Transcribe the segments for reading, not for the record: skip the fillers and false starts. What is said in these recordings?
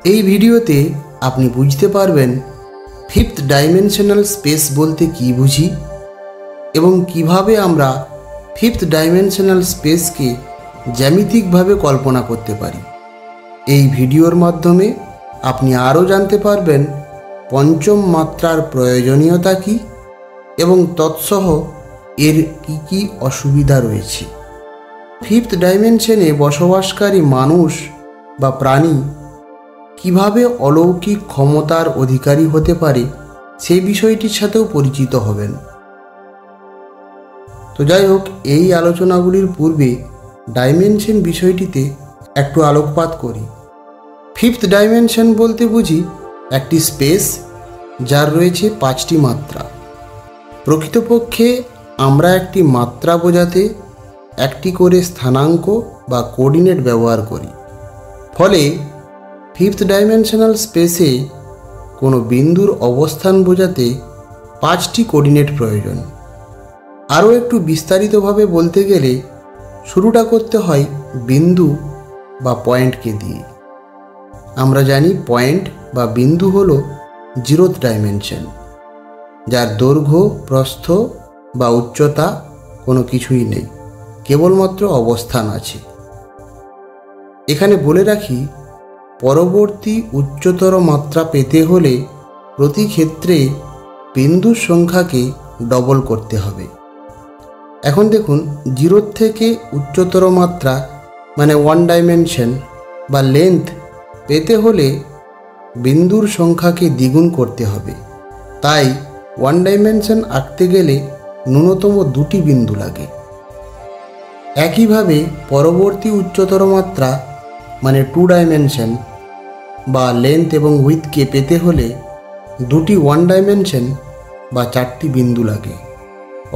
এই ভিডিওতে আপনি বুঝতে পারবেন ফিফথ ডাইমেনশনাল স্পেস বলতে কী বুঝি এবং কিভাবে আমরা ফিফথ ডাইমেনশনাল স্পেসকে জ্যামিতিকভাবে কল্পনা করতে পারি। এই ভিডিওর মাধ্যমে আপনি আরও জানতে পারবেন পঞ্চম মাত্রার প্রয়োজনীয়তা কী এবং তৎসহ এর কী কী অসুবিধা রয়েছে। ফিফথ ডাইমেনশনে বসবাসকারী মানুষ বা প্রাণী কিভাবে অলৌকিক ক্ষমতার অধিকারী হতে পারে সেই বিষয়টির সাথেও পরিচিত হবেন। তো যাই হোক, এই আলোচনাগুলির পূর্বে ডাইমেনশন বিষয়টিতে একটু আলোকপাত করি। ফিফথ ডাইমেনশন বলতে বুঝি একটি স্পেস যার রয়েছে 5টি মাত্রা। প্রকৃতপক্ষে আমরা একটি মাত্রা বোঝাতে একটি করে স্থানাঙ্ক বা কোঅর্ডিনেট ব্যবহার করি। ফলে ফিফথ ডাইমেনশনাল স্পেসে কোনো বিন্দুর অবস্থান বোঝাতে 5টি কোঅর্ডিনেট প্রয়োজন। আরও একটু বিস্তারিতভাবে বলতে গেলে শুরুটা করতে হয় বিন্দু বা পয়েন্টকে দিয়ে। আমরা জানি পয়েন্ট বা বিন্দু হলো 0th ডাইমেনশন, যার দৈর্ঘ্য, প্রস্থ বা উচ্চতা কোনো কিছুই নেই, কেবলমাত্র অবস্থান আছে। এখানে বলে রাখি, পরবর্তী উচ্চতর মাত্রা পেতে হলে প্রতি ক্ষেত্রে বিন্দুর সংখ্যাকে ডবল করতে হবে। এখন দেখুন, 0 থেকে উচ্চতর মাত্রা মানে 1 ডাইমেনশন বা লেন্থ পেতে হলে বিন্দুর সংখ্যাকে দ্বিগুণ করতে হবে। তাই 1 ডাইমেনশন আঁকতে গেলে ন্যূনতম 2টি বিন্দু লাগে। একইভাবে পরবর্তী উচ্চতর মাত্রা মানে 2 ডাইমেনশন বা লেন্থ এবং উইথকে পেতে হলে 2টি 1 ডাইমেনশন বা 4টি বিন্দু লাগে।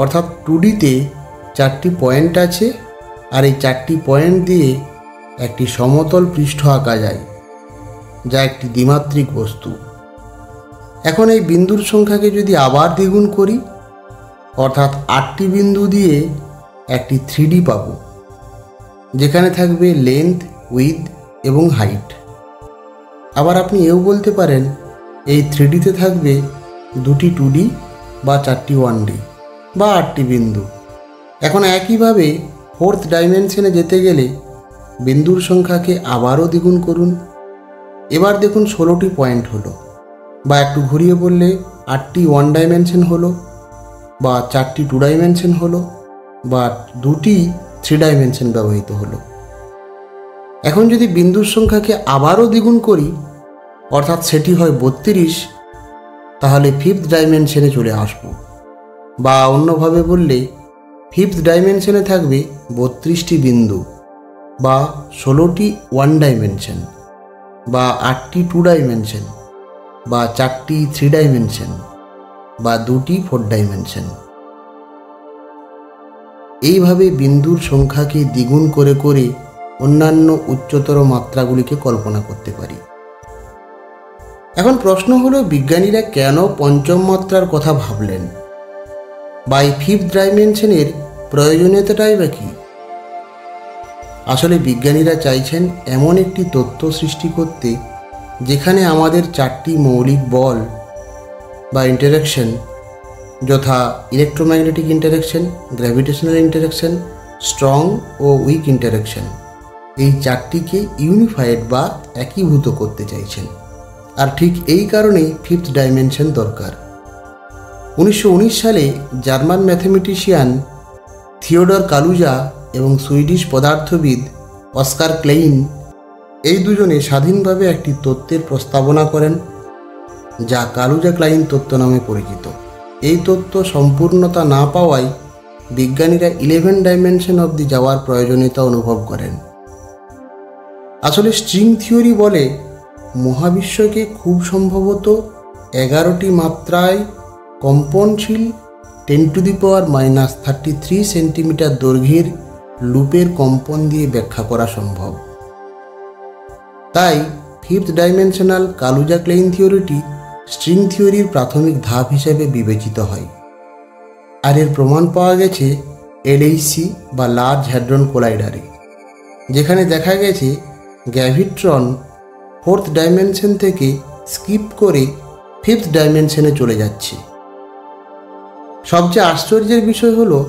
অর্থাৎ 2Dতে 4টি পয়েন্ট আছে, আর এই 4টি পয়েন্ট দিয়ে একটি সমতল পৃষ্ঠ আঁকা যায়, যা একটি দ্বিমাত্রিক বস্তু। এখন এই বিন্দুর সংখ্যাকে যদি আবার দ্বিগুণ করি, অর্থাৎ 8টি বিন্দু দিয়ে একটি 3D পাব, যেখানে থাকবে লেন্থ, উইথ এবং হাইট। আবার আপনি এও বলতে পারেন এই 3Dতে থাকবে 2টি 2D বা 4টি 1D বা 8টি বিন্দু। এখন একইভাবে 4th ডাইমেনশনে যেতে গেলে বিন্দুর সংখ্যাকে আবারও দ্বিগুণ করুন। এবার দেখুন 16টি পয়েন্ট হলো, বা একটু ঘুরিয়ে বললে 8টি 1 ডাইমেনশন হলো, বা 4টি 2 ডাইমেনশন হলো, বা 2টি 3 ডাইমেনশন ব্যবহৃত হলো। এখন যদি বিন্দুর সংখ্যাকে আবারও দ্বিগুণ করি, অর্থাৎ সেটি হয় 32, তাহলে ফিফথ ডাইমেনশনে চলে আসব। বা অন্যভাবে বললে ফিফথ ডাইমেনশনে থাকবে 32টি বিন্দু, বা 16টি 1 ডাইমেনশন, বা 8টি 2 ডাইমেনশন, বা 4টি 3 ডাইমেনশন, বা 2টি 4 ডাইমেনশন। এইভাবে বিন্দুর সংখ্যাকে দ্বিগুণ করে করে অন্যান্য উচ্চতর মাত্রাগুলিকে কল্পনা করতে পারি। এখন প্রশ্ন হলো, বিজ্ঞানীরা কেন পঞ্চম মাত্রার কথা ভাবলেন, বা এই ফিফথ ডাইমেনশনের প্রয়োজনীয়তাটাই বা কী? আসলে বিজ্ঞানীরা চাইছেন এমন একটি তত্ত্ব সৃষ্টি করতে যেখানে আমাদের 4টি মৌলিক বল বা ইন্টারেকশন, যথা electromagnetic interaction, gravitational interaction, strong ও উইক ইন্টারেকশন, এই 4টিকে ইউনিফাইড বা একীভূত করতে চাইছেন। আর ঠিক এই কারণেই ফিফথ ডাইমেনশন দরকার। 1919 সালে জার্মান ম্যাথমেটিশিয়ান থিওডর কালুজা এবং সুইডিশ পদার্থবিদ অস্কার ক্লেইন, এই দুজনে স্বাধীনভাবে একটি তত্ত্বের প্রস্তাবনা করেন, যা কালুজা ক্লাইন তত্ত্ব নামে পরিচিত। এই তত্ত্ব সম্পূর্ণতা না পাওয়ায় বিজ্ঞানীরা 11 ডাইমেনশন অবধি যাওয়ার প্রয়োজনীয়তা অনুভব করেন। আসলে স্ট্রিং থিওরি বলে মহাবিশ্বকে খুব সম্ভবত 11টি মাত্রায় কম্পনশীল 10⁻³ সেন্টিমিটার দৈর্ঘ্যের লুপের কম্পন দিয়ে ব্যাখ্যা করা সম্ভব। তাই ফিফথ ডাইমেনশনাল কালুজা ক্লেইন থিওরিটি স্ট্রিং থিওরির প্রাথমিক ধাপ হিসেবে বিবেচিত হয়। আর এর প্রমাণ পাওয়া গেছে LHC বা লার্জ হ্যাড্রন কোলাইডারে, যেখানে দেখা গেছে গ্র্যাভিট্রন ফোর্থ ডাইমেনশন থেকে স্কিপ করে ফিফথ ডাইমেনশনে চলে যাচ্ছে। সবচেয়ে আশ্চর্যের বিষয় হলো,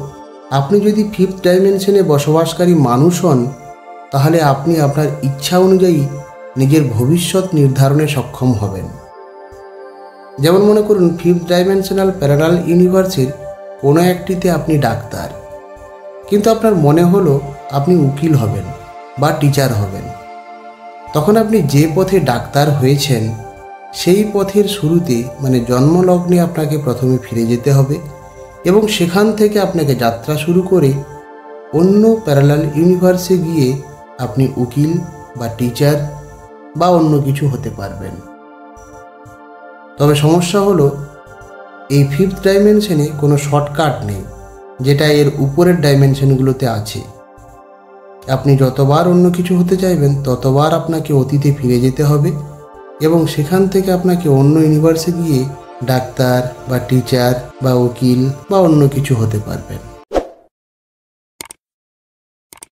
আপনি যদি ফিফথ ডাইমেনশনে বসবাসকারী মানুষ হন, তাহলে আপনি আপনার ইচ্ছা অনুযায়ী নিজের ভবিষ্যৎ নির্ধারণে সক্ষম হবেন। যেমন মনে করুন, ফিফথ ডাইমেনশনাল প্যারালাল ইউনিভার্সের কোনো একটিতে আপনি ডাক্তার, কিন্তু আপনার মনে হলো আপনি উকিল হবেন বা টিচার হবেন। তখন আপনি যে পথে ডাক্তার হয়েছেন সেই পথের শুরুতে মানে জন্মলগ্নে আপনাকে প্রথমে ফিরে যেতে হবে এবং সেখান থেকে আপনাকে যাত্রা শুরু করে অন্য প্যারালাল ইউনিভার্সে গিয়ে আপনি উকিল বা টিচার বা অন্য কিছু হতে পারবেন। তবে সমস্যা হলো, এই ফিফথ ডাইমেনশনে কোনো শর্টকাট নেই, যেটা এর উপরের ডাইমেনশনগুলোতে আছে। আপনি যতবার অন্য কিছু হতে চাইবেন ততবার আপনাকে অতীতে ফিরে যেতে হবে এবং সেখান থেকে আপনাকে অন্য ইউনিভার্সে গিয়ে ডাক্তার বা টিচার বা উকিল বা অন্য কিছু হতে পারবেন।